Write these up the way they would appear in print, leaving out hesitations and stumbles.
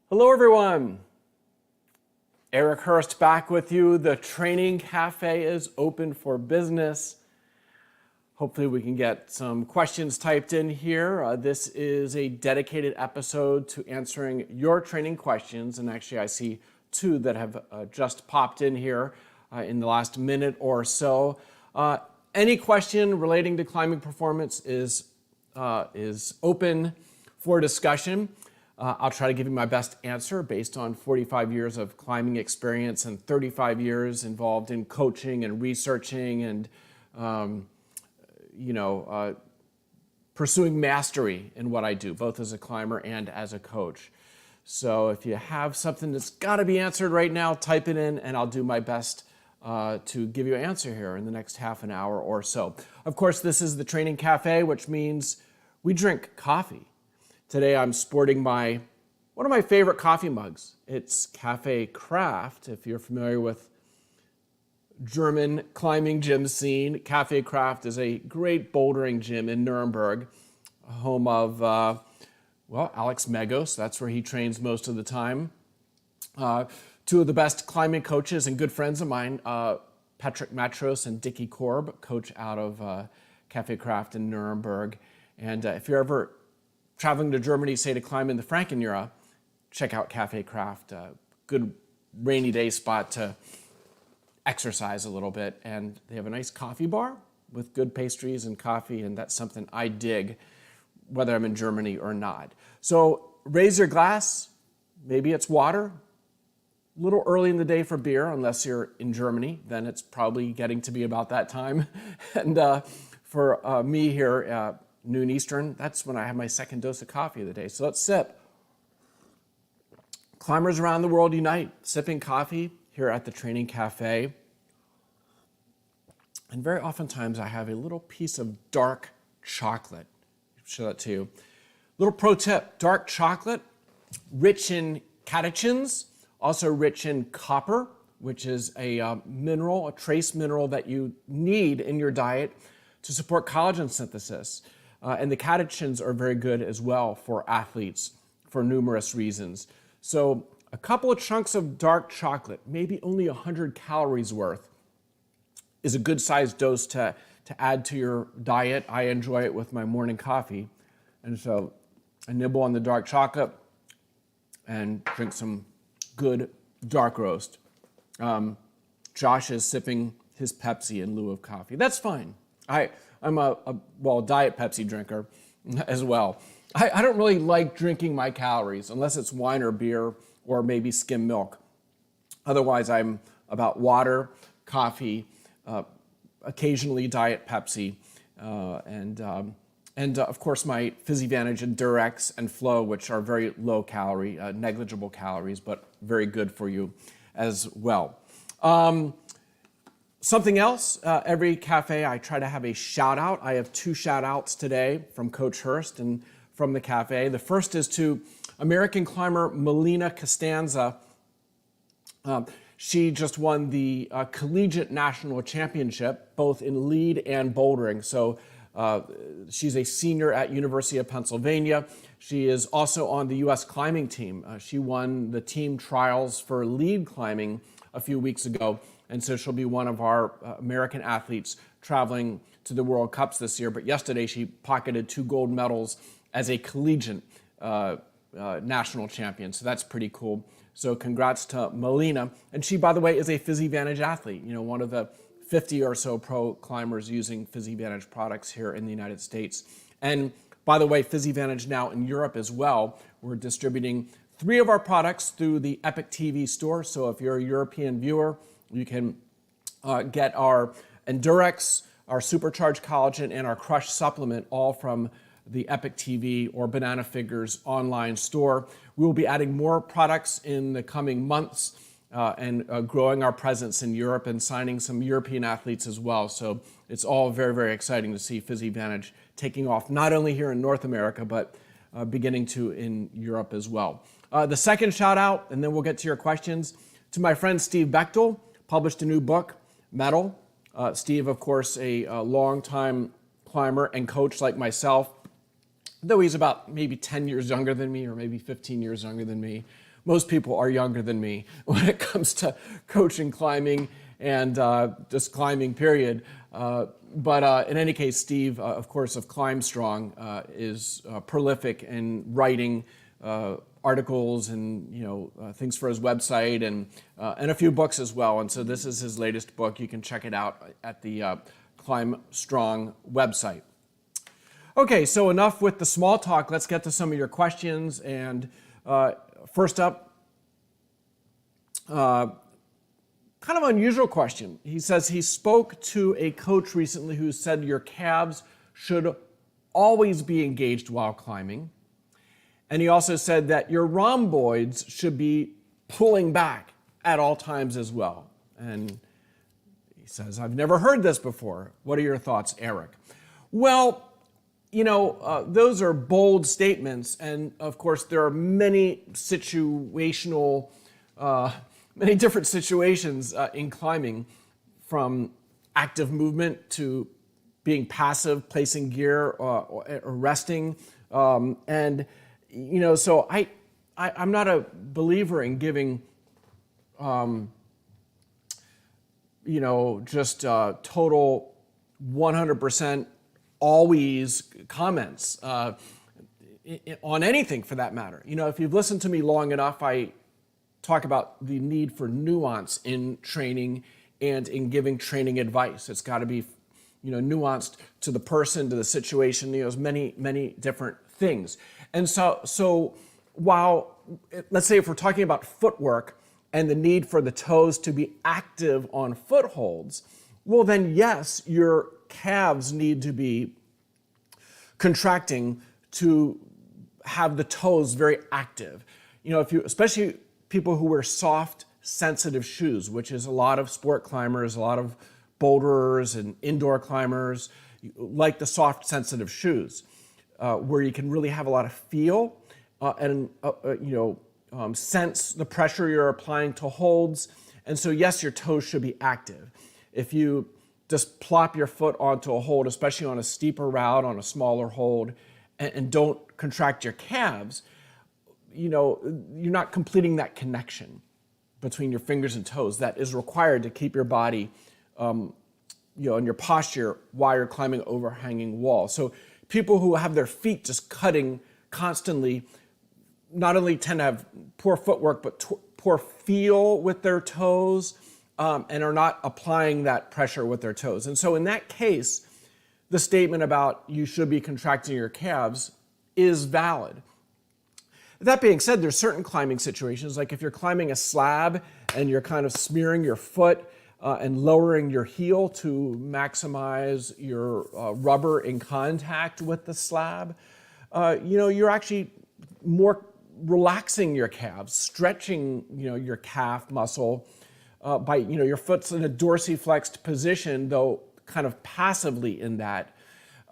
Hello everyone, Eric Hurst back with you. The Training Cafe is open for business. Hopefully we can get some questions typed in here. This is a dedicated episode to answering your training questions, and actually I see two that have just popped in here in the last minute or so. Any question relating to climbing performance is open for discussion. I'll try to give you my best answer based on 45 years of climbing experience and 35 years involved in coaching and researching and pursuing mastery in what I do, both as a climber and as a coach. So if you have something that's got to be answered right now, type it in and I'll do my best to give you an answer here in the next half an hour or so. Of course, this is the Training Cafe, which means we drink coffee. Today I'm sporting one of my favorite coffee mugs. It's Café Craft. If you're familiar with German climbing gym scene, Café Craft is a great bouldering gym in Nuremberg, home of, Alex Megos. That's where he trains most of the time. Two of the best climbing coaches and good friends of mine, Patrick Matros and Dickie Korb, coach out of Café Craft in Nuremberg. And if you're ever traveling to Germany, say to climb in the Frankenjura, check out Café Craft. Good rainy day spot to exercise a little bit. And they have a nice coffee bar with good pastries and coffee, and that's something I dig, whether I'm in Germany or not. So raise your glass. Maybe it's water. A little early in the day for beer, unless you're in Germany. Then it's probably getting to be about that time. And for me here, noon Eastern, that's when I have my second dose of coffee of the day. So let's sip. Climbers around the world unite, sipping coffee here at the Training Cafe. And very oftentimes I have a little piece of dark chocolate. I'll show that to you. Little pro tip, dark chocolate, rich in catechins, also rich in copper, which is a mineral, a trace mineral that you need in your diet to support collagen synthesis. And the catechins are very good as well for athletes for numerous reasons. So a couple of chunks of dark chocolate, maybe only 100 calories worth, is a good sized dose to add to your diet. I enjoy it with my morning coffee. And so I nibble on the dark chocolate and drink some good dark roast. Josh is sipping his Pepsi in lieu of coffee. That's fine. I'm a Diet Pepsi drinker as well. I don't really like drinking my calories unless it's wine or beer or maybe skim milk. Otherwise, I'm about water, coffee, occasionally Diet Pepsi, and of course my PhysiVantage and Durex and Flow, which are very low calorie, negligible calories, but very good for you as well. Something else, every cafe I try to have a shout out. I have two shout outs today from Coach Hurst and from the cafe. The first is to American climber Melina Costanza. She just won the Collegiate National Championship, both in lead and bouldering. So she's a senior at University of Pennsylvania. She is also on the U.S. climbing team. She won the team trials for lead climbing a few weeks ago. And so she'll be one of our American athletes traveling to the World Cups this year. But yesterday she pocketed 2 gold medals as a collegiate national champion. So that's pretty cool. So congrats to Melina. And she, by the way, is a PhysiVantage athlete. You know, one of the 50 or so pro climbers using PhysiVantage products here in the United States. And by the way, PhysiVantage now in Europe as well. We're distributing 3 of our products through the Epic TV store. So if you're a European viewer, you can get our Endurex, our Supercharged Collagen, and our Crush supplement all from the Epic TV or Banana Figures online store. We will be adding more products in the coming months and growing our presence in Europe and signing some European athletes as well. So it's all very, very exciting to see PhysiVantage taking off, not only here in North America, but beginning to in Europe as well. The second shout out, and then we'll get to your questions, to my friend Steve Bechtel, published a new book, Metal. Steve, of course, a longtime climber and coach like myself, though he's about maybe 10 years younger than me or maybe 15 years younger than me. most people are younger than me when it comes to coaching climbing and just climbing, period. But in any case, Steve, of course, of Climb Strong, is prolific in writing articles and things for his website and a few books as well. And so this is his latest book. You can check it out at the Climb Strong website. Okay, so enough with the small talk. Let's get to some of your questions. And first up, kind of unusual question. He says he spoke to a coach recently who said your calves should always be engaged while climbing. And he also said that your rhomboids should be pulling back at all times as well. And he says, I've never heard this before. What are your thoughts, Eric? Well, those are bold statements. And of course, there are many different situations in climbing, from active movement to being passive, placing gear or resting. So I'm not a believer in giving, just total 100% always comments on anything for that matter. If you've listened to me long enough, I talk about the need for nuance in training and in giving training advice. It's got to be, nuanced to the person, to the situation. There's many, many different things. And so while, let's say if we're talking about footwork and the need for the toes to be active on footholds, well then yes, your calves need to be contracting to have the toes very active. Especially people who wear soft, sensitive shoes, which is a lot of sport climbers, a lot of boulderers and indoor climbers like the soft, sensitive shoes, where you can really have a lot of feel and sense the pressure you're applying to holds. And so yes, your toes should be active. If you just plop your foot onto a hold, especially on a steeper route, on a smaller hold, and don't contract your calves, you're not completing that connection between your fingers and toes that is required to keep your body, and your posture while you're climbing overhanging walls. So people who have their feet just cutting constantly not only tend to have poor footwork, but poor feel with their toes, and are not applying that pressure with their toes. And so in that case, the statement about you should be contracting your calves is valid. That being said, there's certain climbing situations, like if you're climbing a slab and you're kind of smearing your foot and lowering your heel to maximize your rubber in contact with the slab, you're actually more relaxing your calves, stretching, your calf muscle by, your foot's in a dorsiflexed position, though kind of passively in that.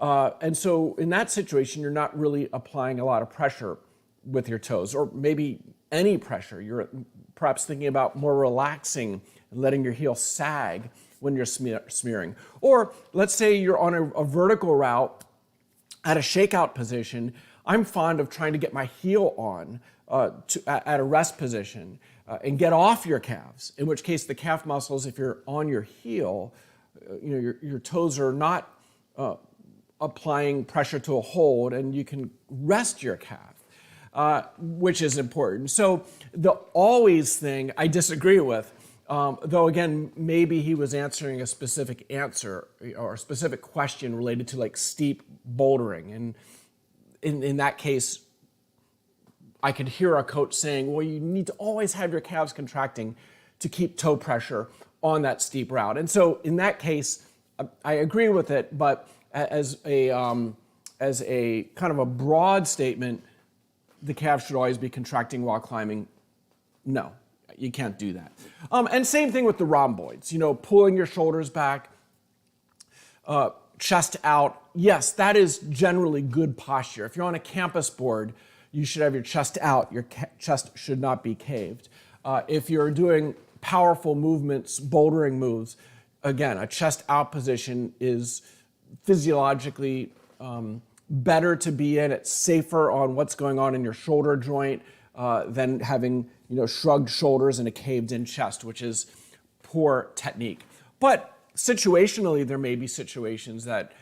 And so in that situation, you're not really applying a lot of pressure with your toes, or maybe any pressure. You're perhaps thinking about more relaxing and letting your heel sag when you're smearing. Or let's say you're on a vertical route at a shakeout position. I'm fond of trying to get my heel on at a rest position and get off your calves, in which case the calf muscles, if you're on your heel, your toes are not applying pressure to a hold, and you can rest your calf. Which is important. So the always thing I disagree with, though again, maybe he was answering a specific answer or a specific question related to like steep bouldering. And in that case, I could hear a coach saying, well, you need to always have your calves contracting to keep toe pressure on that steep route. And so in that case, I agree with it, but as a kind of a broad statement, the calves should always be contracting while climbing. No, you can't do that. And same thing with the rhomboids, pulling your shoulders back, chest out. Yes, that is generally good posture. If you're on a campus board, you should have your chest out. Your chest should not be caved. If you're doing powerful movements, bouldering moves, again, a chest out position is physiologically better to be in. It's safer on what's going on in your shoulder joint than having shrugged shoulders and a caved in chest, which is poor technique. But situationally, there may be situations that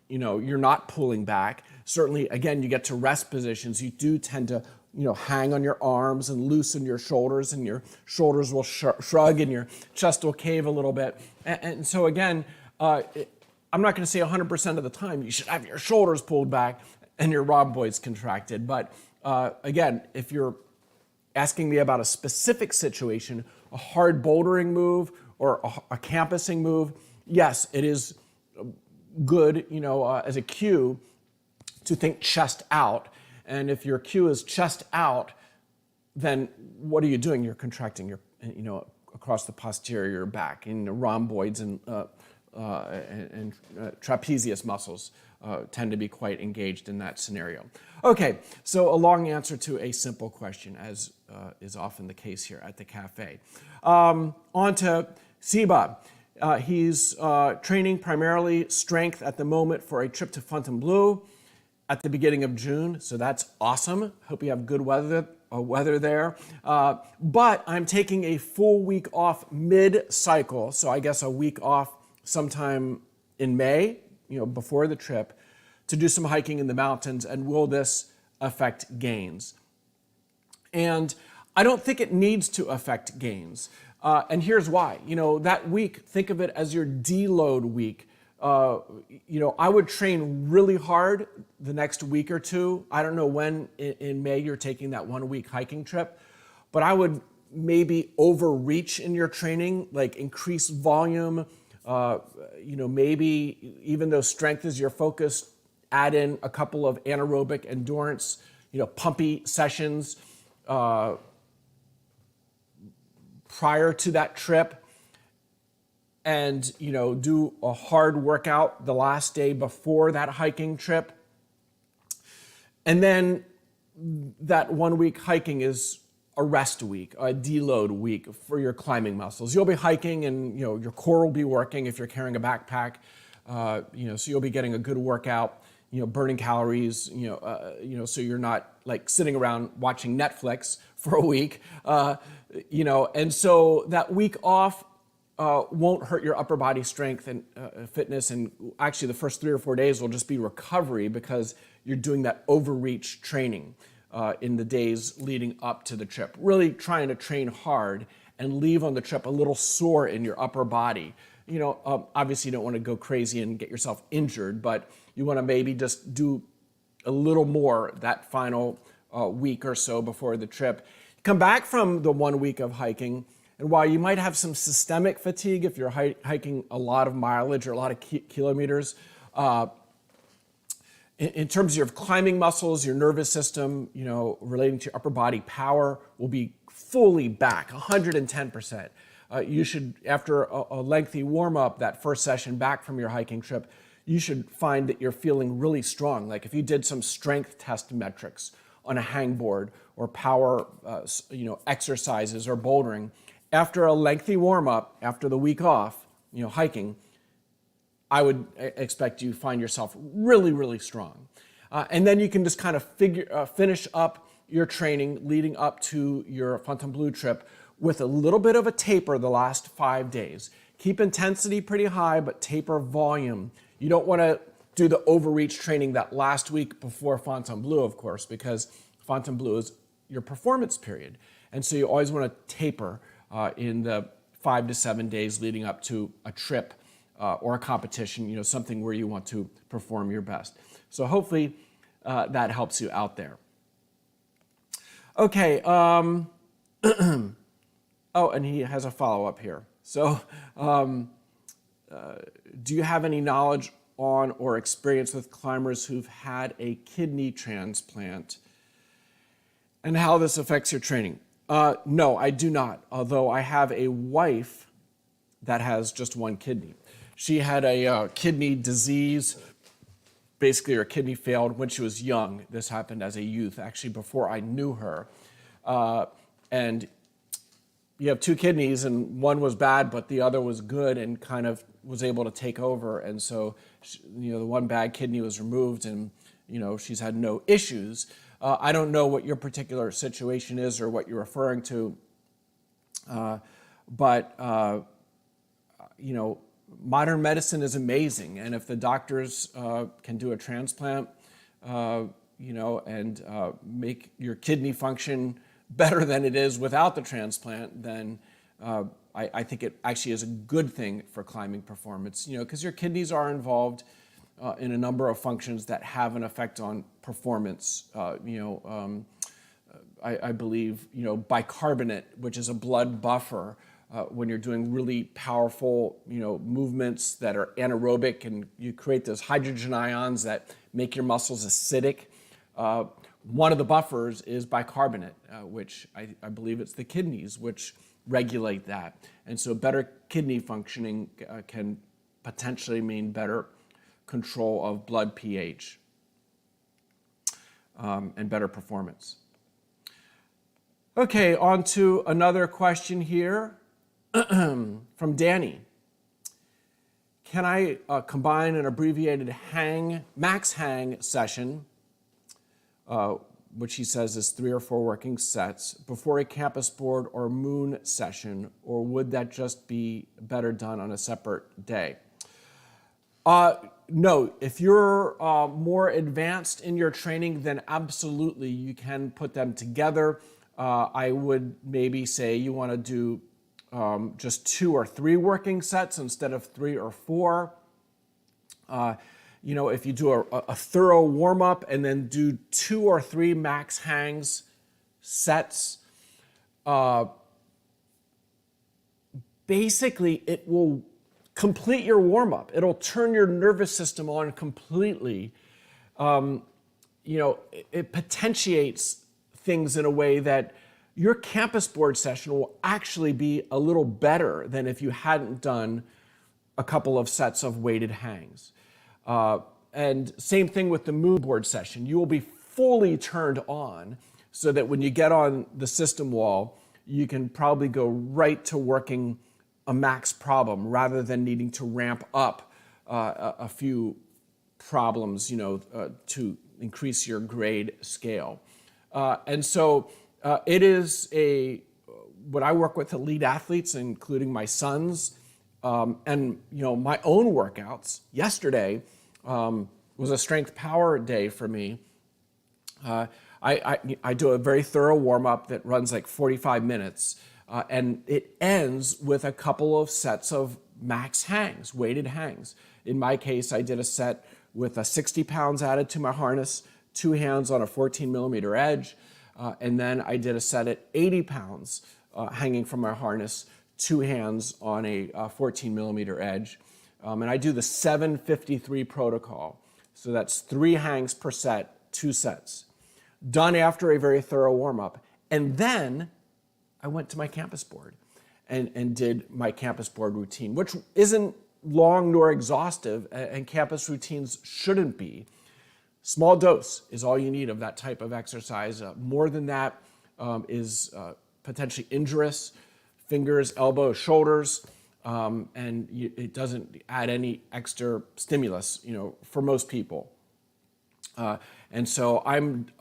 you're not pulling back. Certainly, again, you get to rest positions, you do tend to hang on your arms and loosen your shoulders, and your shoulders will shrug and your chest will cave a little bit. And so again, I'm not going to say 100% of the time you should have your shoulders pulled back and your rhomboids contracted. But again, if you're asking me about a specific situation, a hard bouldering move or a campusing move, yes, it is good, as a cue to think chest out. And if your cue is chest out, then what are you doing? You're contracting your, across the posterior back in the rhomboids and trapezius muscles tend to be quite engaged in that scenario. Okay, so a long answer to a simple question, as is often the case here at the Café. On to Siba. He's training primarily strength at the moment for a trip to Fontainebleau at the beginning of June, so that's awesome. Hope you have good weather there. But I'm taking a full week off mid-cycle, so I guess a week off sometime in May, before the trip, to do some hiking in the mountains. And will this affect gains? And I don't think it needs to affect gains. And here's why. That week, think of it as your deload week. I would train really hard the next week or two. I don't know when in May you're taking that 1 week hiking trip, but I would maybe overreach in your training, like increase volume, maybe even though strength is your focus, add in a couple of anaerobic endurance, pumpy sessions prior to that trip. And do a hard workout the last day before that hiking trip. And then that 1 week hiking is a rest week, a deload week for your climbing muscles. You'll be hiking and your core will be working if you're carrying a backpack. So you'll be getting a good workout, burning calories, so you're not like sitting around watching Netflix for a week. And so that week off won't hurt your upper body strength and fitness. And actually the first 3 or 4 days will just be recovery because you're doing that overreach training in the days leading up to the trip. Really trying to train hard and leave on the trip a little sore in your upper body. Obviously you don't want to go crazy and get yourself injured, but you want to maybe just do a little more that final week or so before the trip. Come back from the 1 week of hiking, and while you might have some systemic fatigue if you're hiking a lot of mileage or a lot of kilometers, in terms of your climbing muscles, your nervous system, relating to your upper body power will be fully back, 110%. You should, after a lengthy warm-up, that first session back from your hiking trip, you should find that you're feeling really strong. Like if you did some strength test metrics on a hangboard or power, exercises or bouldering, after a lengthy warm-up, after the week off, hiking, I would expect you to find yourself really, really strong. And then you can just kind of finish up your training leading up to your Fontainebleau trip with a little bit of a taper the last 5 days. Keep intensity pretty high, but taper volume. You don't want to do the overreach training that last week before Fontainebleau, of course, because Fontainebleau is your performance period. And so you always want to taper in the 5 to 7 days leading up to a trip or a competition, something where you want to perform your best. So hopefully that helps you out there. Okay. Oh, and he has a follow-up here. So do you have any knowledge on or experience with climbers who've had a kidney transplant and how this affects your training? No, I do not, although I have a wife that has just one kidney. She had a kidney disease. Basically, her kidney failed when she was young. This happened as a youth, actually before I knew her. And you have two kidneys, and one was bad, but the other was good and kind of was able to take over. And so, the one bad kidney was removed, and she's had no issues. I don't know what your particular situation is or what you're referring to, but modern medicine is amazing, and if the doctors can do a transplant, and make your kidney function better than it is without the transplant, then I think it actually is a good thing for climbing performance. Because your kidneys are involved in a number of functions that have an effect on performance. I believe bicarbonate, which is a blood buffer. When you're doing really powerful, movements that are anaerobic, and you create those hydrogen ions that make your muscles acidic. One of the buffers is bicarbonate, which I believe it's the kidneys which regulate that. And so better kidney functioning can potentially mean better control of blood pH and better performance. Okay, on to another question here. From Danny. Can I combine an abbreviated max hang session, which he says is 3 or 4 working sets, before a campus board or moon session, or would that just be better done on a separate day? No, if you're more advanced in your training, then absolutely you can put them together. I would maybe say you want to do just 2 or 3 working sets instead of 3 or 4. If you do a thorough warm-up and then do 2 or 3 max hangs sets, basically it will complete your warm-up. It'll turn your nervous system on completely. It potentiates things in a way that your campus board session will actually be a little better than if you hadn't done a couple of sets of weighted hangs. And same thing with the moon board session. You will be fully turned on so that when you get on the system wall, you can probably go right to working a max problem rather than needing to ramp up a few problems, to increase your grade scale. And so it is when I work with elite athletes, including my sons, and my own workouts. Yesterday was a strength power day for me. I do a very thorough warm-up that runs like 45 minutes, and it ends with a couple of sets of max hangs, weighted hangs. In my case, I did a set with 60 pounds added to my harness, 2 hands on a 14 millimeter edge, and then I did a set at 80 pounds hanging from my harness, 2 hands on a 14 millimeter edge. And I do the 753 protocol. So that's 3 hangs per set, 2 sets. Done after a very thorough warm-up. And then I went to my campus board and did my campus board routine, which isn't long nor exhaustive, and campus routines shouldn't be. Small dose is all you need of that type of exercise. More than that is potentially injurious. Fingers, elbows, shoulders, and it doesn't add any extra stimulus, for most people. And so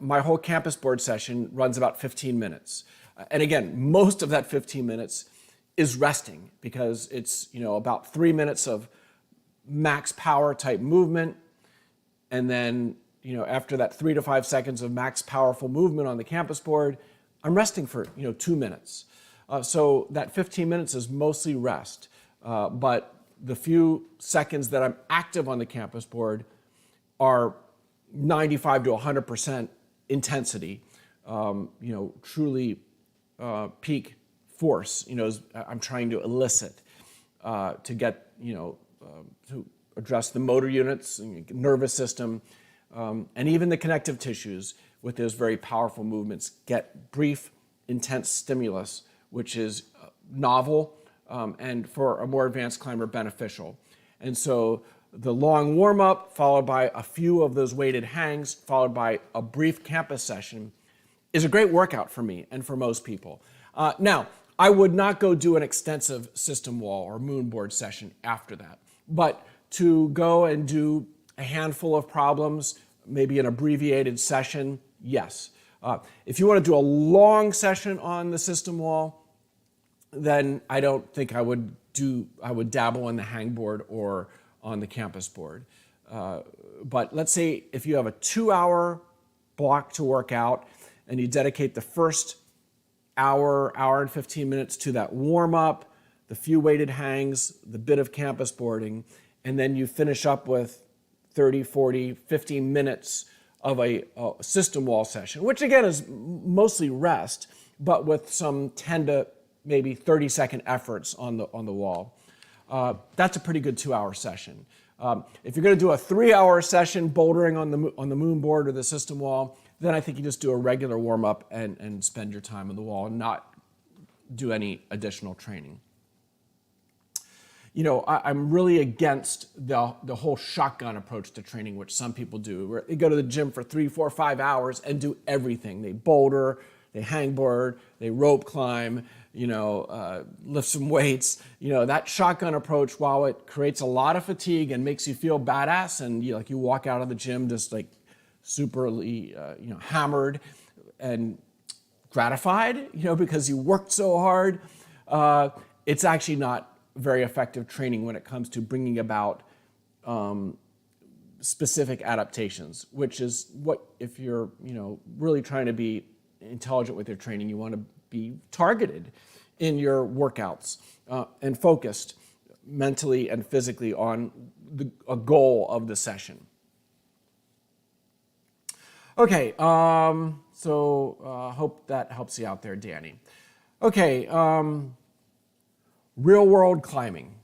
my whole campus board session runs about 15 minutes. And again, most of that 15 minutes is resting because it's, about 3 minutes of max power type movement. And then, after that 3 to 5 seconds of max powerful movement on the campus board, I'm resting for, 2 minutes. So that 15 minutes is mostly rest. But the few seconds that I'm active on the campus board are 95 to 100% intensity, truly peak force, I'm trying to elicit to get, to address the motor units, nervous system, and even the connective tissues with those very powerful movements get brief, intense stimulus, which is novel and for a more advanced climber beneficial. And so the long warm-up followed by a few of those weighted hangs followed by a brief campus session is a great workout for me and for most people. Now, I would not go do an extensive system wall or moon board session after that, but to go and do a handful of problems, maybe an abbreviated session Yes. If you want to do a long session on the system wall, then I don't think I would dabble on the hangboard or on the campus board. But let's say if you have a 2-hour block to work out and you dedicate the first hour and 15 minutes to that warm up, the few weighted hangs, the bit of campus boarding, and then you finish up with 30, 40, 15 minutes of a system wall session, which again is mostly rest, but with some 10 to maybe 30-second efforts on the wall. That's a pretty good 2-hour session. If you're going to do a 3-hour session bouldering on the moon board or the system wall, then I think you just do a regular warm-up and spend your time on the wall and not do any additional training. You know, I'm really against the whole shotgun approach to training, which some people do, where they go to the gym for 3, 4, 5 hours and do everything. They boulder, they hangboard, they rope climb, lift some weights. That shotgun approach, while it creates a lot of fatigue and makes you feel badass, and you walk out of the gym just like superly, hammered and gratified, because you worked so hard, it's actually not very effective training when it comes to bringing about specific adaptations, which is what, if you're really trying to be intelligent with your training, you want to be targeted in your workouts and focused mentally and physically on a goal of the session. Okay, so hope that helps you out there, Danny. Okay, real-world climbing.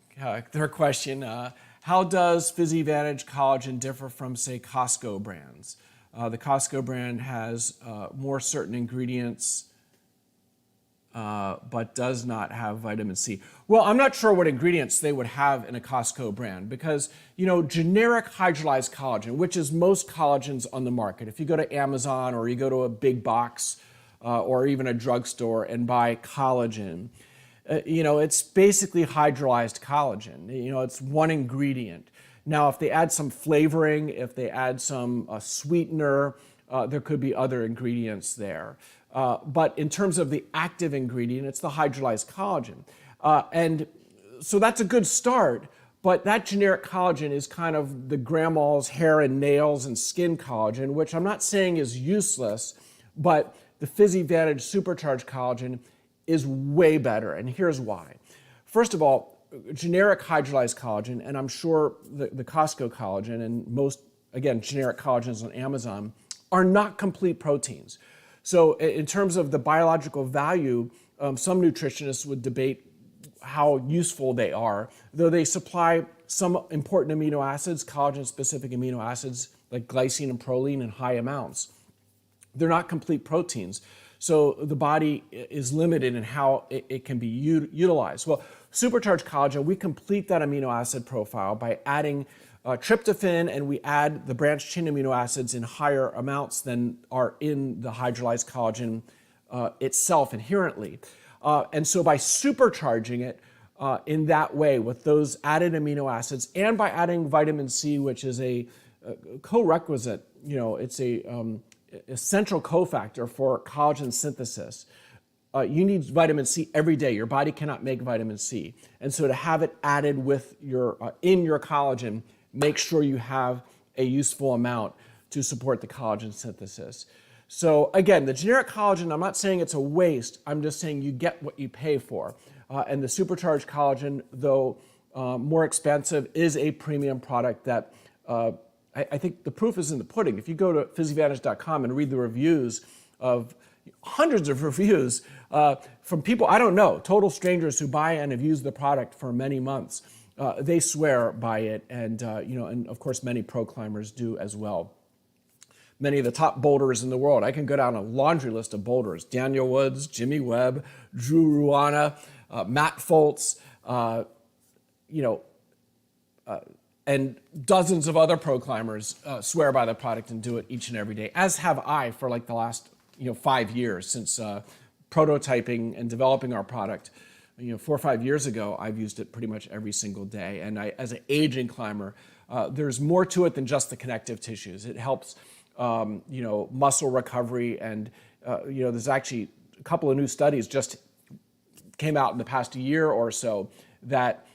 Their question, how does PhysiVantage collagen differ from, say, Costco brands? The Costco brand has more certain ingredients, but does not have vitamin C. Well, I'm not sure what ingredients they would have in a Costco brand because, generic hydrolyzed collagen, which is most collagens on the market. If you go to Amazon or you go to a big box or even a drugstore and buy collagen, it's basically hydrolyzed collagen. It's one ingredient. Now, if they add some flavoring, if they add some sweetener, there could be other ingredients there. But in terms of the active ingredient, it's the hydrolyzed collagen. And so that's a good start, but that generic collagen is kind of the grandma's hair and nails and skin collagen, which I'm not saying is useless, but the PhysiVantage supercharged collagen is way better, and here's why. First of all, generic hydrolyzed collagen, and I'm sure the Costco collagen and most, again, generic collagens on Amazon are not complete proteins. So in terms of the biological value, some nutritionists would debate how useful they are, though they supply some important amino acids, collagen-specific amino acids like glycine and proline in high amounts. They're not complete proteins. So the body is limited in how it can be utilized. Well, supercharged collagen, we complete that amino acid profile by adding tryptophan, and we add the branched chain amino acids in higher amounts than are in the hydrolyzed collagen itself inherently. And so by supercharging it in that way with those added amino acids and by adding vitamin C, which is a co-requisite, it's a essential cofactor for collagen synthesis. You need vitamin C every day. Your body cannot make vitamin C. And so to have it added with in your collagen, make sure you have a useful amount to support the collagen synthesis. So again, the generic collagen, I'm not saying it's a waste. I'm just saying you get what you pay for. And the supercharged collagen, though more expensive, is a premium product that I think the proof is in the pudding. If you go to PhysiVantage.com and read the reviews of hundreds of reviews from people I don't know, total strangers who buy and have used the product for many months, they swear by it, and and of course many pro climbers do as well. Many of the top boulders in the world, I can go down a laundry list of boulders: Daniel Woods, Jimmy Webb, Drew Ruana, Matt Foltz, and dozens of other pro climbers swear by the product and do it each and every day, as have I for like the last 5 years since prototyping and developing our product. 4 or 5 years ago, I've used it pretty much every single day. And as an aging climber, there's more to it than just the connective tissues. It helps muscle recovery. And, there's actually a couple of new studies just came out in the past year or so that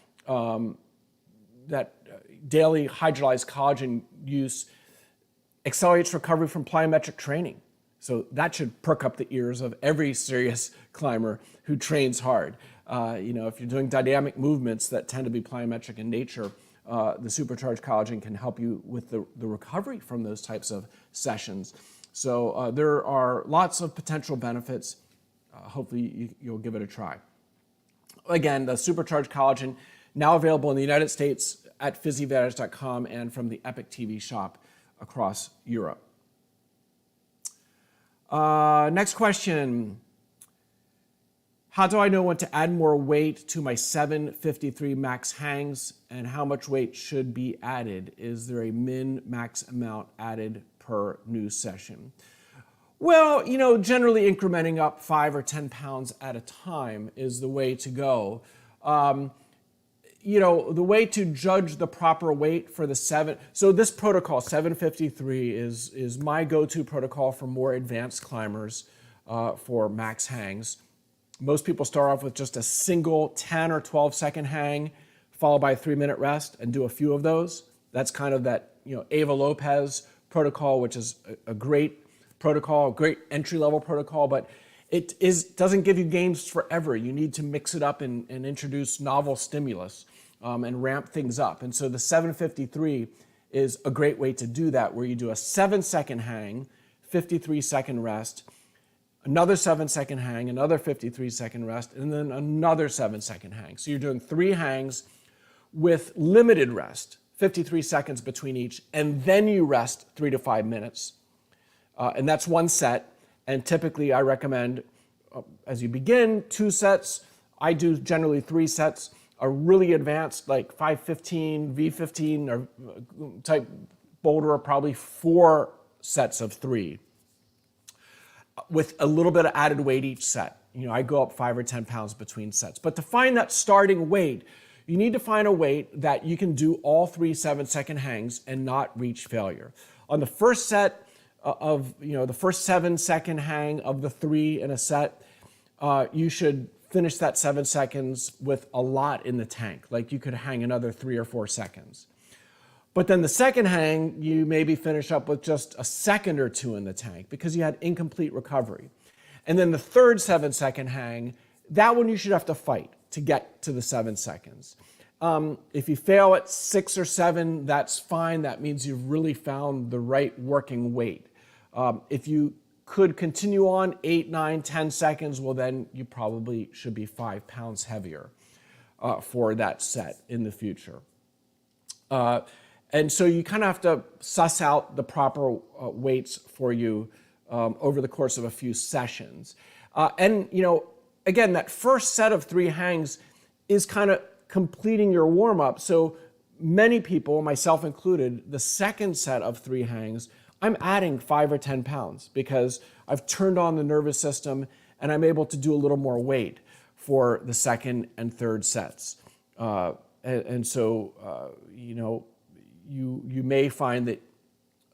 daily hydrolyzed collagen use accelerates recovery from plyometric training. So that should perk up the ears of every serious climber who trains hard. If you're doing dynamic movements that tend to be plyometric in nature, the supercharged collagen can help you with the recovery from those types of sessions. So there are lots of potential benefits. Hopefully you'll give it a try. Again, the supercharged collagen now available in the United States at physivantage.com and from the Epic TV shop across Europe. Next question. How do I know when to add more weight to my 753 max hangs, and how much weight should be added? Is there a min-max amount added per new session? Well, generally incrementing up 5 or 10 pounds at a time is the way to go. The way to judge the proper weight for so this protocol, 753, is my go-to protocol for more advanced climbers for max hangs. Most people start off with just a single 10 or 12 second hang, followed by a 3-minute rest, and do a few of those. That's kind of that, Ava Lopez protocol, which is a great protocol, a great entry-level protocol, but it doesn't give you gains forever. You need to mix it up and introduce novel stimulus and ramp things up. And so the 753 is a great way to do that, where you do a 7-second hang, 53-second rest, another 7-second hang, another 53-second rest, and then another 7-second hang. So you're doing 3 hangs with limited rest, 53 seconds between each, and then you rest 3 to 5 minutes. And that's one set. And typically I recommend, as you begin, 2 sets. I do generally 3 sets. A really advanced, like 515, V15 or type boulder, probably 4 sets of 3 with a little bit of added weight each set. I go up 5 or 10 pounds between sets. But to find that starting weight, you need to find a weight that you can do all 3 7-second hangs and not reach failure. On the first set the first 7-second hang of the 3 in a set, you should finish that 7 seconds with a lot in the tank. Like you could hang another 3 or 4 seconds. But then the second hang, you maybe finish up with just a second or 2 in the tank because you had incomplete recovery. And then the third 7-second hang, that one you should have to fight to get to the 7 seconds. If you fail at 6 or 7, that's fine. That means you've really found the right working weight. If you could continue on 8, 9, 10 seconds, well then you probably should be 5 pounds heavier for that set in the future. And so you kind of have to suss out the proper weights for you over the course of a few sessions. Again, that first set of 3 hangs is kind of completing your warm-up. So many people, myself included, the second set of 3 hangs, I'm adding 5 or 10 pounds because I've turned on the nervous system and I'm able to do a little more weight for the second and third sets. So you may find that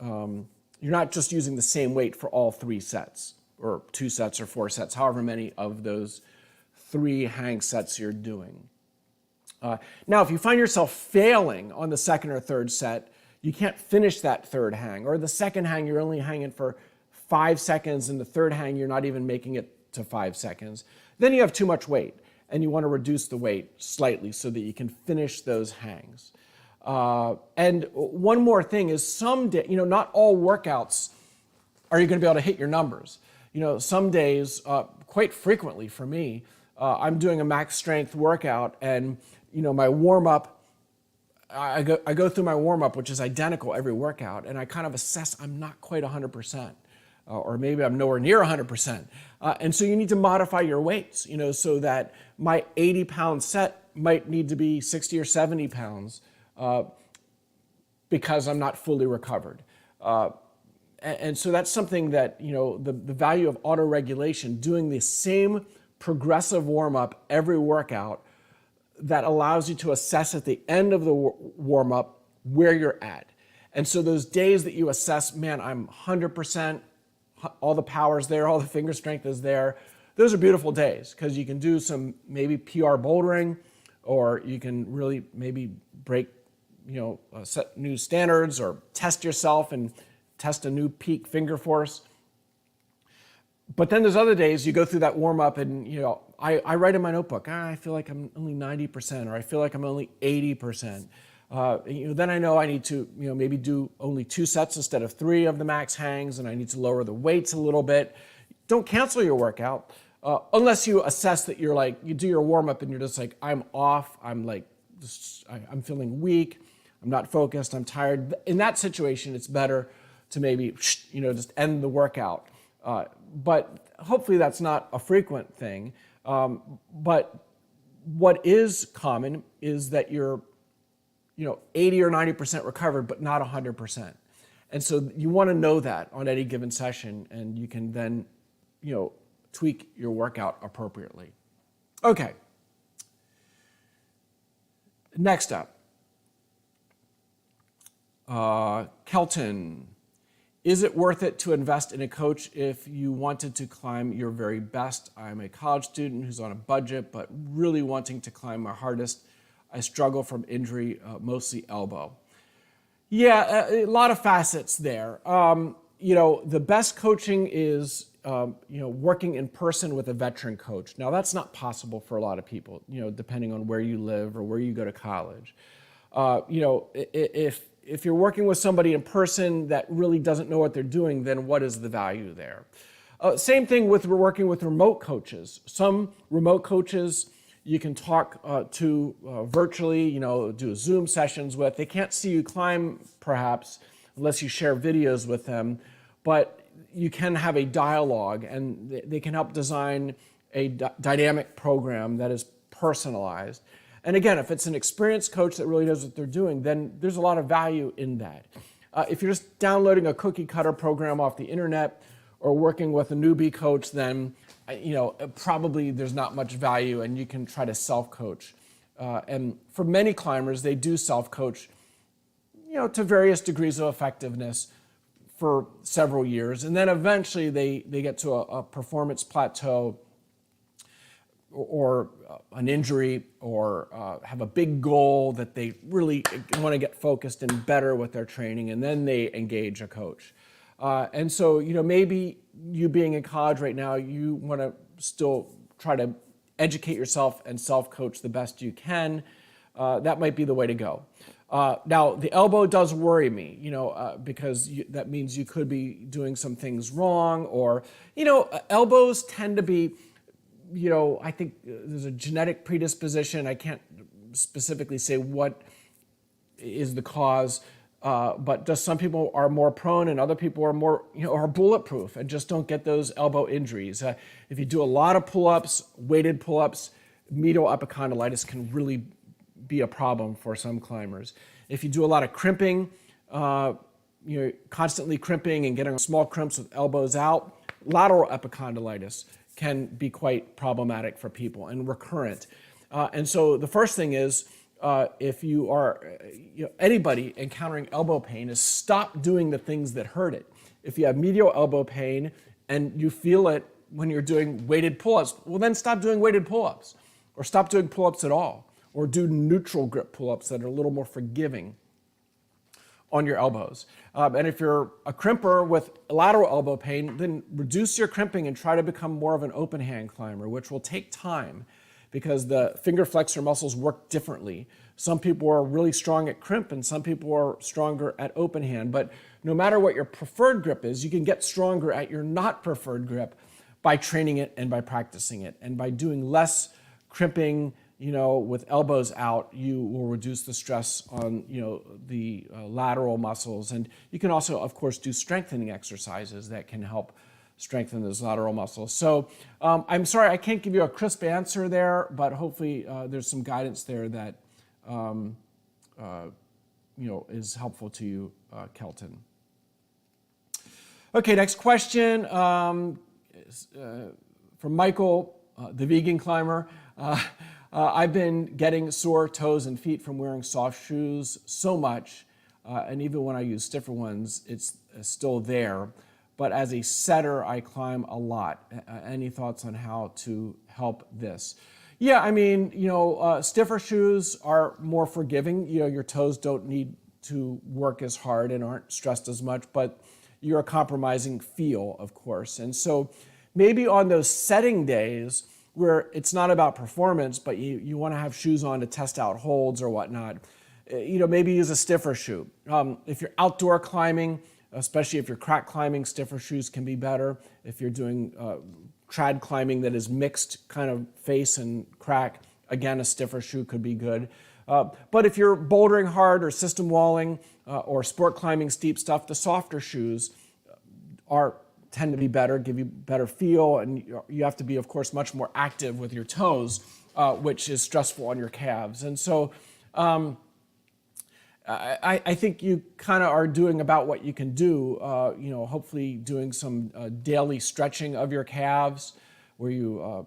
you're not just using the same weight for all 3 sets or 2 sets or 4 sets, however many of those 3 hang sets you're doing. Now, if you find yourself failing on the second or third set, you can't finish that third hang, or the second hang you're only hanging for 5 seconds, and the third hang you're not even making it to 5 seconds, then you have too much weight, and you want to reduce the weight slightly so that you can finish those hangs. And one more thing is some day, not all workouts are you going to be able to hit your numbers. Some days, quite frequently for me, I'm doing a max strength workout, and my warm-up, I go through my warm-up, which is identical every workout, and I kind of assess I'm not quite 100%, or maybe I'm nowhere near 100%. And so you need to modify your weights, so that my 80-pound set might need to be 60 or 70 pounds because I'm not fully recovered. And so that's something that, the value of auto-regulation, doing the same progressive warm-up every workout, that allows you to assess at the end of the warm-up where you're at. And so those days that you assess, man, I'm 100%, all the power's there, all the finger strength is there, those are beautiful days because you can do some maybe PR bouldering, or you can really maybe break, set new standards or test yourself and test a new peak finger force. But then there's other days you go through that warm up and, I write in my notebook, I feel like I'm only 90%, or I feel like I'm only 80%. Then I know I need to, maybe do only 2 sets instead of 3 of the max hangs, and I need to lower the weights a little bit. Don't cancel your workout unless you assess that you do your warm up and you're just like, I'm off, I'm feeling weak, I'm not focused, I'm tired. In that situation, it's better to maybe, just end the workout. But hopefully that's not a frequent thing. But what is common is that you're 80 or 90% recovered, but not 100%. And so you want to know that on any given session, and you can then, tweak your workout appropriately. Okay. Next up, Kelton. Is it worth it to invest in a coach if you wanted to climb your very best? I'm a college student who's on a budget, but really wanting to climb my hardest. I struggle from injury, mostly elbow. Yeah, a lot of facets there. The best coaching is, working in person with a veteran coach. Now, that's not possible for a lot of people, depending on where you live or where you go to college. If you're working with somebody in person that really doesn't know what they're doing, then what is the value there? Same thing with working with remote coaches. Some remote coaches you can talk to virtually, do Zoom sessions with. They can't see you climb, perhaps, unless you share videos with them, but you can have a dialogue, and they can help design a dynamic program that is personalized. And again, if it's an experienced coach that really knows what they're doing, then there's a lot of value in that. If you're just downloading a cookie cutter program off the internet or working with a newbie coach, then probably there's not much value, and you can try to self-coach. And for many climbers, they do self-coach, to various degrees of effectiveness for several years. And then eventually they get to a performance plateau, or an injury, or have a big goal that they really want to get focused and better with their training, and then they engage a coach. And so, maybe you being in college right now, you want to still try to educate yourself and self-coach the best you can. That might be the way to go. Now, the elbow does worry me, because that means you could be doing some things wrong, or, elbows tend to be, I think there's a genetic predisposition. I can't specifically say what is the cause, but just some people are more prone, and other people are more, are bulletproof and just don't get those elbow injuries. If you do a lot of pull-ups, weighted pull-ups, medial epicondylitis can really be a problem for some climbers. If you do a lot of crimping, constantly crimping and getting small crimps with elbows out, lateral epicondylitis can be quite problematic for people and recurrent. And so the first thing is, if you are, anybody encountering elbow pain, is stop doing the things that hurt it. If you have medial elbow pain and you feel it when you're doing weighted pull-ups, well, then stop doing weighted pull-ups, or stop doing pull-ups at all, or do neutral grip pull-ups that are a little more forgiving on your elbows. And if you're a crimper with lateral elbow pain, then reduce your crimping and try to become more of an open hand climber, which will take time because the finger flexor muscles work differently. Some people are really strong at crimp, and some people are stronger at open hand. But no matter what your preferred grip is, you can get stronger at your not preferred grip by training it and by practicing it. And by doing less crimping, with elbows out, you will reduce the stress on, the lateral muscles. And you can also, of course, do strengthening exercises that can help strengthen those lateral muscles. So I'm sorry, I can't give you a crisp answer there, but hopefully there's some guidance there that, is helpful to you, Kelton. Okay, next question from Michael, the vegan climber. I've been getting sore toes and feet from wearing soft shoes so much. and even when I use stiffer ones, it's still there. But as a setter, I climb a lot. Any thoughts on how to help this? Yeah, I mean, stiffer shoes are more forgiving. Your toes don't need to work as hard and aren't stressed as much, but you're a compromising feel, of course. And so maybe on those setting days where it's not about performance, but you want to have shoes on to test out holds or whatnot, maybe use a stiffer shoe. If you're outdoor climbing, especially if you're crack climbing, stiffer shoes can be better. If you're doing trad climbing that is mixed kind of face and crack, again, a stiffer shoe could be good. But if you're bouldering hard or system walling or sport climbing steep stuff, the softer shoes tend to be better, give you better feel, and you have to be, of course, much more active with your toes, which is stressful on your calves. And so I think you kind of are doing about what you can do, hopefully doing some daily stretching of your calves where you,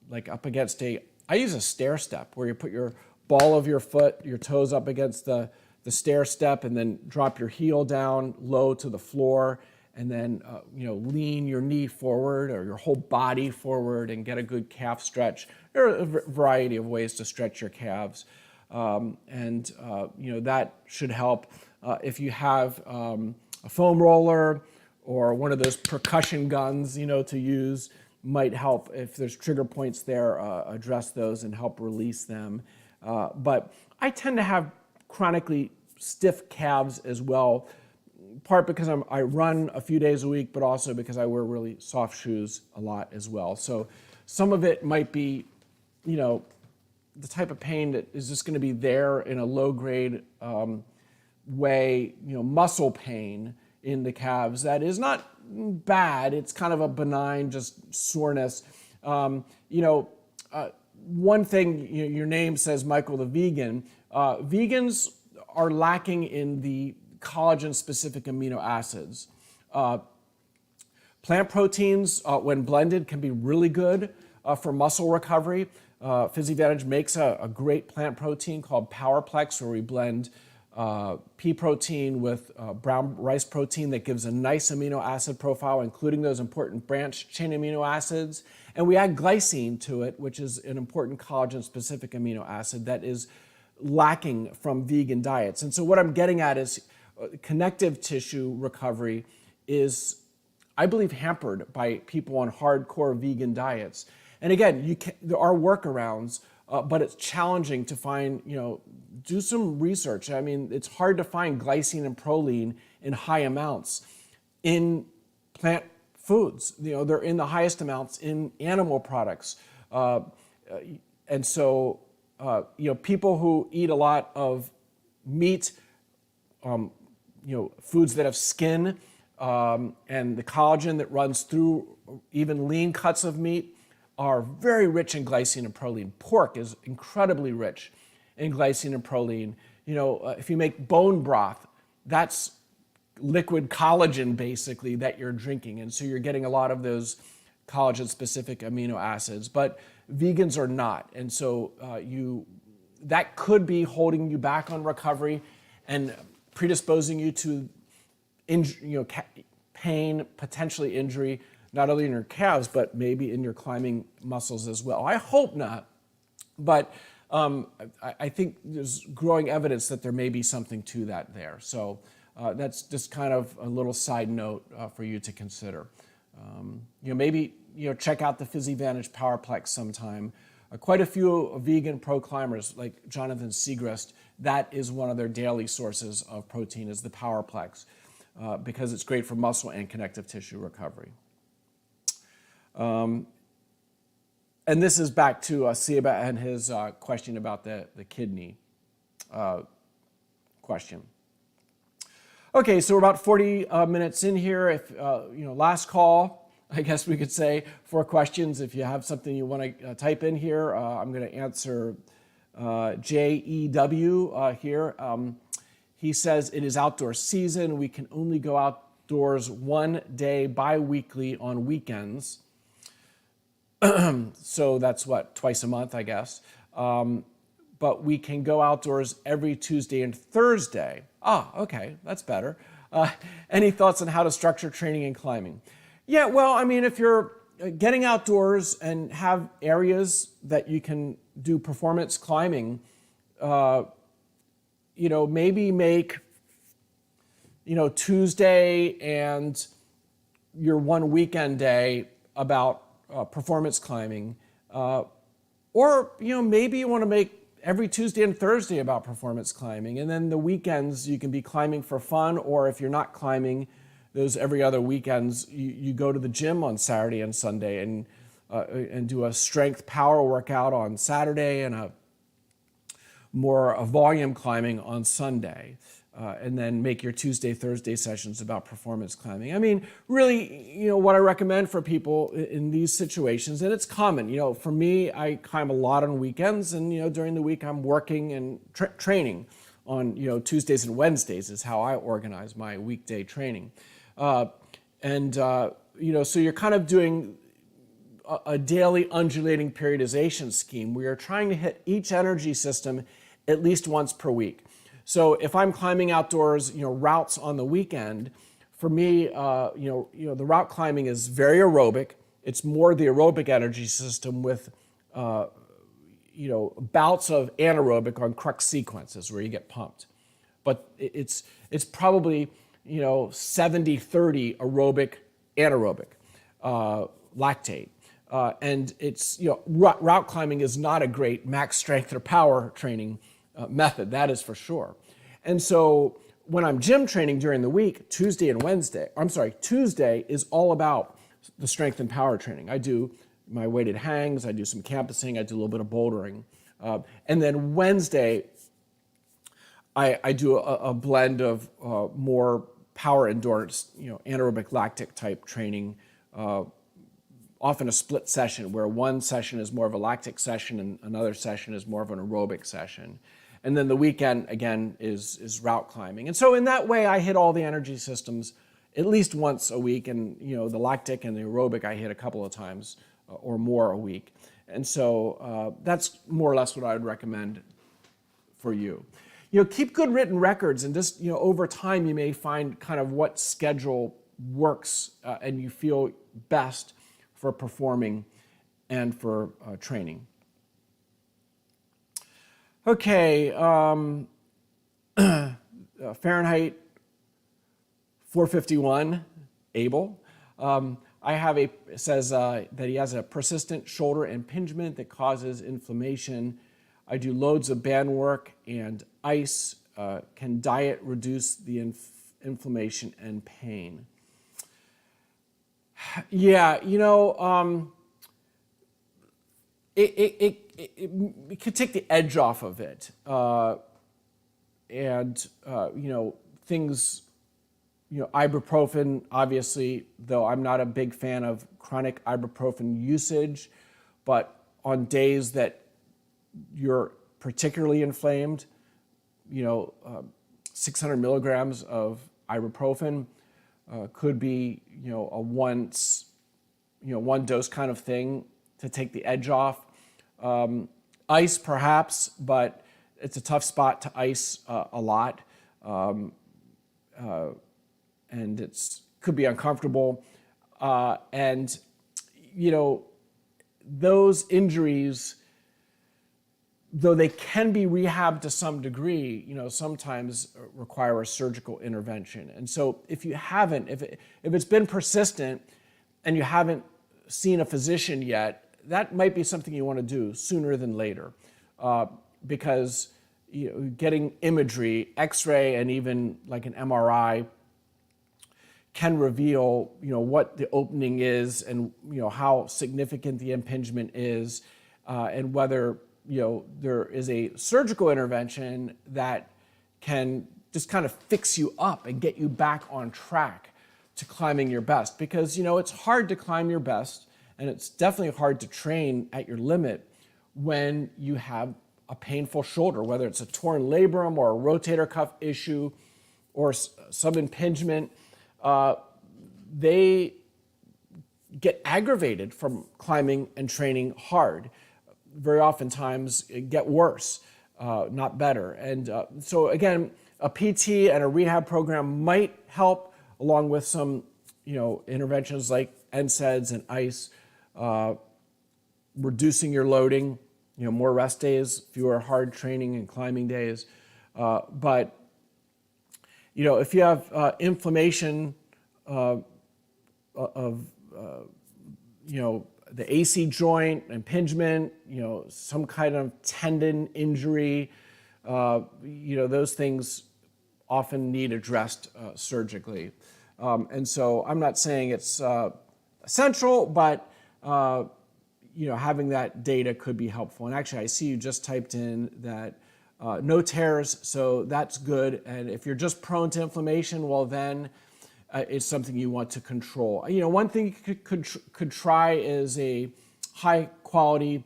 like up against I use a stair step where you put your ball of your foot, your toes up against the stair step and then drop your heel down low to the floor and then, lean your knee forward or your whole body forward and get a good calf stretch. There are a variety of ways to stretch your calves. That should help. If you have a foam roller or one of those percussion guns, to use, might help. If there's trigger points there, address those and help release them. But I tend to have chronically stiff calves as well, part because I run a few days a week, but also because I wear really soft shoes a lot as well. So some of it might be, the type of pain that is just going to be there in a low-grade way, muscle pain in the calves that is not bad. It's kind of a benign, just soreness. One thing, your name says Michael the Vegan. Vegans are lacking in the collagen-specific amino acids. Plant proteins, when blended, can be really good for muscle recovery. PhysiVantage makes a great plant protein called PowerPlex, where we blend pea protein with brown rice protein that gives a nice amino acid profile, including those important branched chain amino acids. And we add glycine to it, which is an important collagen-specific amino acid that is lacking from vegan diets. And so what I'm getting at is connective tissue recovery is, I believe, hampered by people on hardcore vegan diets. And again, there are workarounds, but it's challenging to find, do some research. I mean, it's hard to find glycine and proline in high amounts in plant foods. They're in the highest amounts in animal products. And so, people who eat a lot of meat, foods that have skin, and the collagen that runs through even lean cuts of meat, are very rich in glycine and proline. Pork is incredibly rich in glycine and proline. If you make bone broth, that's liquid collagen basically that you're drinking. And so you're getting a lot of those collagen-specific amino acids, but vegans are not. And so that could be holding you back on recovery and predisposing you to pain, potentially injury, not only in your calves, but maybe in your climbing muscles as well. I hope not, but I think there's growing evidence that there may be something to that there. So that's just kind of a little side note for you to consider. Maybe check out the PhysiVantage PowerPlex sometime. Quite a few vegan pro climbers, like Jonathan Segrist, that is one of their daily sources of protein, is the PowerPlex, because it's great for muscle and connective tissue recovery. And this is back to Siba and his question about the kidney question. Okay, so we're about 40 minutes in here. If last call, I guess we could say, for questions. If you have something you want to type in here, I'm going to answer JEW here. He says, it is outdoor season. We can only go outdoors one day bi-weekly on weekends. So that's what, twice a month, I guess. But but we can go outdoors every Tuesday and Thursday. Okay, that's better. Any thoughts on how to structure training and climbing? Yeah, well, I mean, if you're getting outdoors and have areas that you can do performance climbing, maybe make, Tuesday and your one weekend day about performance climbing. Or maybe you want to make every Tuesday and Thursday about performance climbing. And then the weekends you can be climbing for fun, or if you're not climbing, those every other weekends, you go to the gym on Saturday and Sunday and do a strength power workout on Saturday and a volume climbing on Sunday. And then make your Tuesday, Thursday sessions about performance climbing. I mean, really, what I recommend for people in these situations, and it's common, for me, I climb a lot on weekends, and, during the week I'm working and training on, Tuesdays and Wednesdays is how I organize my weekday training. So you're kind of doing a daily undulating periodization scheme where you're trying to hit each energy system at least once per week. So if I'm climbing outdoors, routes on the weekend, for me, the route climbing is very aerobic. It's more the aerobic energy system with, bouts of anaerobic on crux sequences where you get pumped. But it's probably, 70-30 aerobic, anaerobic, lactate. And it's, route climbing is not a great max strength or power training method, that is for sure. And so when I'm gym training during the week, Tuesday is all about the strength and power training. I do my weighted hangs, I do some campusing, I do a little bit of bouldering. And then Wednesday, I do a blend of more power endurance, anaerobic lactic type training, often a split session where one session is more of a lactic session and another session is more of an aerobic session. And then the weekend, again, is route climbing. And so in that way, I hit all the energy systems at least once a week. And, the lactic and the aerobic, I hit a couple of times or more a week. And so that's more or less what I would recommend for you. Keep good written records. And just, over time, you may find kind of what schedule works and you feel best for performing and for training. Okay, Fahrenheit 451, Abel. It says that he has a persistent shoulder impingement that causes inflammation. I do loads of band work and ice. Can diet reduce the inflammation and pain? Yeah, it could take the edge off of it. Things, ibuprofen, obviously, though I'm not a big fan of chronic ibuprofen usage, but on days that you're particularly inflamed, 600 milligrams of ibuprofen could be, a one dose kind of thing to take the edge off. Ice perhaps, but it's a tough spot to ice a lot. And could be uncomfortable. Those injuries, though they can be rehabbed to some degree, sometimes require a surgical intervention. And so if it's been persistent and you haven't seen a physician yet, that might be something you want to do sooner than later, because getting imagery, X-ray, and even like an MRI can reveal what the opening is and how significant the impingement is, and whether there is a surgical intervention that can just kind of fix you up and get you back on track to climbing your best. Because it's hard to climb your best. And it's definitely hard to train at your limit when you have a painful shoulder, whether it's a torn labrum or a rotator cuff issue or some impingement. They get aggravated from climbing and training hard. Very oftentimes get worse. not better. And so again, a PT and a rehab program might help, along with some, interventions like NSAIDs and ice, reducing your loading, more rest days, fewer hard training and climbing days. But if you have inflammation of the AC joint, impingement, some kind of tendon injury, those things often need addressed surgically. And so I'm not saying it's essential, but having that data could be helpful. And actually, I see you just typed in that no tears, so that's good. And if you're just prone to inflammation, well then it's something you want to control. One thing you could try is a high quality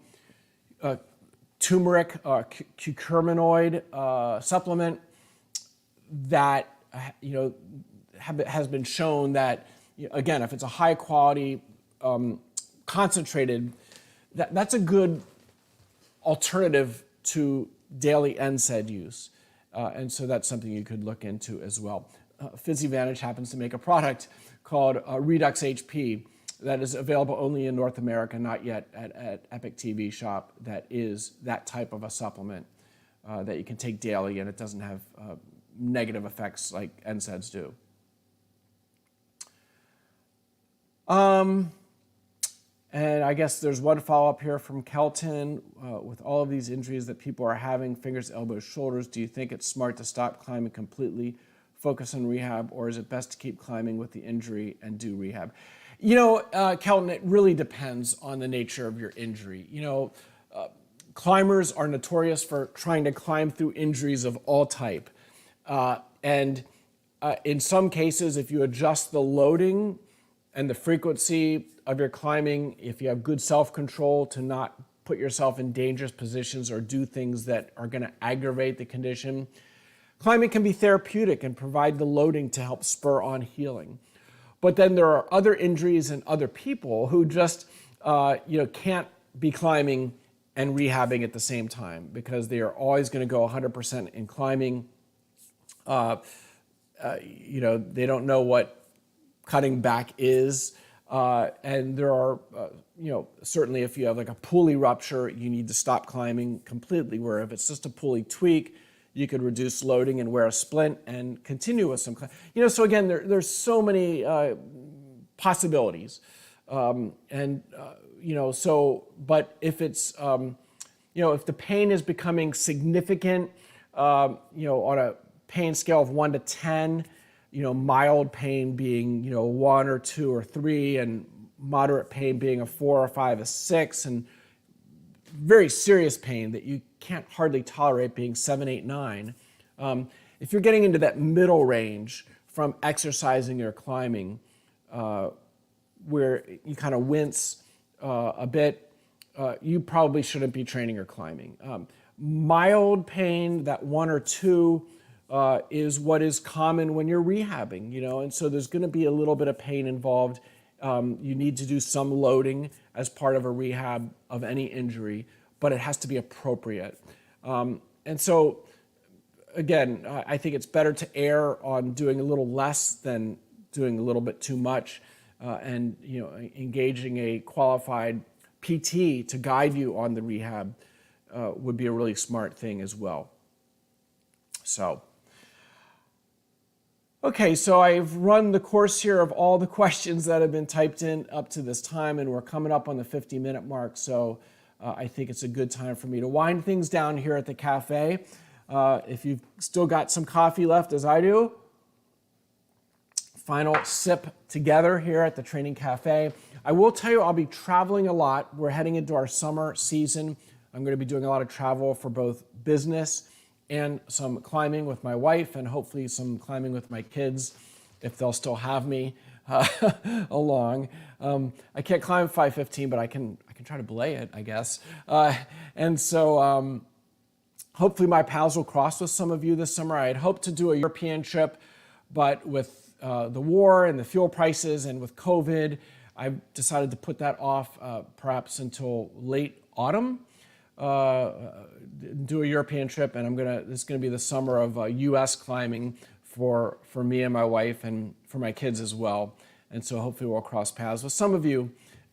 turmeric curcuminoid supplement that has been shown that, again, if it's a high quality concentrated, that's a good alternative to daily NSAID use. And so that's something you could look into as well. PhysiVantage happens to make a product called Redux HP that is available only in North America, not yet at Epic TV Shop, that is that type of a supplement that you can take daily, and it doesn't have negative effects like NSAIDs do. And I guess there's one follow-up here from Kelton. With all of these injuries that people are having, fingers, elbows, shoulders, do you think it's smart to stop climbing completely, focus on rehab, or is it best to keep climbing with the injury and do rehab? Kelton, it really depends on the nature of your injury. Climbers are notorious for trying to climb through injuries of all type. And in some cases, if you adjust the loading and the frequency of your climbing, if you have good self-control to not put yourself in dangerous positions or do things that are going to aggravate the condition, climbing can be therapeutic and provide the loading to help spur on healing. But then there are other injuries in other people who just can't be climbing and rehabbing at the same time because they are always going to go 100% in climbing. They don't know what cutting back is. And there are, certainly if you have like a pulley rupture, you need to stop climbing completely, where if it's just a pulley tweak, you could reduce loading and wear a splint and continue with some climbing. So again, there's so many possibilities. But if it's, if the pain is becoming significant, on a pain scale of 1 to 10, mild pain being, 1 or 2 or 3, and moderate pain being a 4 or 5, a 6, and very serious pain that you can't hardly tolerate being 7, 8, 9. If you're getting into that middle range from exercising or climbing, where you kind of wince a bit, you probably shouldn't be training or climbing. Mild pain, that 1 or 2, is what is common when you're rehabbing, and so there's going to be a little bit of pain involved. You need to do some loading as part of a rehab of any injury, but it has to be appropriate. And so, again, I think it's better to err on doing a little less than doing a little bit too much, and engaging a qualified PT to guide you on the rehab would be a really smart thing as well. So. Okay, so I've run the course here of all the questions that have been typed in up to this time, and we're coming up on the 50-minute mark, so I think it's a good time for me to wind things down here at the cafe. If you've still got some coffee left, as I do, final sip together here at the Training Cafe. I will tell you I'll be traveling a lot. We're heading into our summer season. I'm going to be doing a lot of travel for both business and some climbing with my wife, and hopefully some climbing with my kids, if they'll still have me along. I can't climb 515, but I can try to belay it, I guess. And so hopefully my paths will cross with some of you this summer. I had hoped to do a European trip, but with the war and the fuel prices and with COVID, I've decided to put that off perhaps until late autumn. do a European trip, and this is gonna be the summer of U.S. climbing for me and my wife, and for my kids as well. And so hopefully we'll cross paths with some of you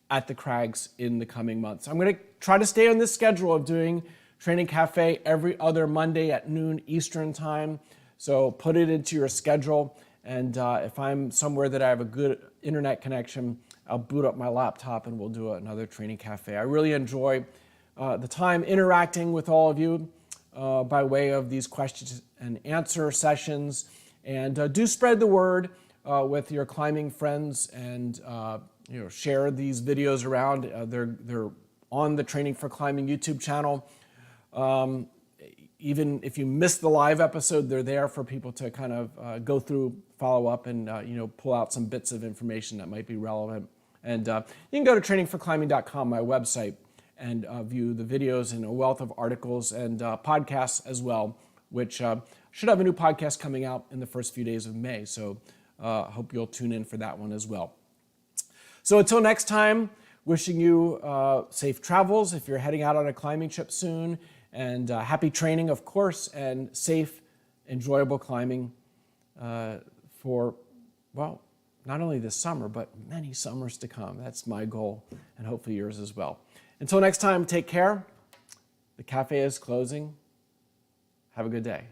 at the Crags in the coming months. I'm gonna try to stay on this schedule of doing Training Cafe every other Monday at noon Eastern time. So put it into your schedule. And if I'm somewhere that I have a good internet connection, I'll boot up my laptop and we'll do another Training Cafe. I really enjoy the time interacting with all of you by way of these questions and answer sessions. And do spread the word with your climbing friends, and share these videos around. They're on the Training for Climbing YouTube channel. Even if you missed the live episode, they're there for people to kind of go through, follow up, and pull out some bits of information that might be relevant. And you can go to trainingforclimbing.com, my website, and view the videos and a wealth of articles and podcasts as well, which should have a new podcast coming out in the first few days of May. So hope you'll tune in for that one as well. So until next time, wishing you safe travels if you're heading out on a climbing trip soon, and happy training, of course, and safe, enjoyable climbing for, well, not only this summer, but many summers to come. That's my goal, and hopefully yours as well. Until next time, take care. The cafe is closing. Have a good day.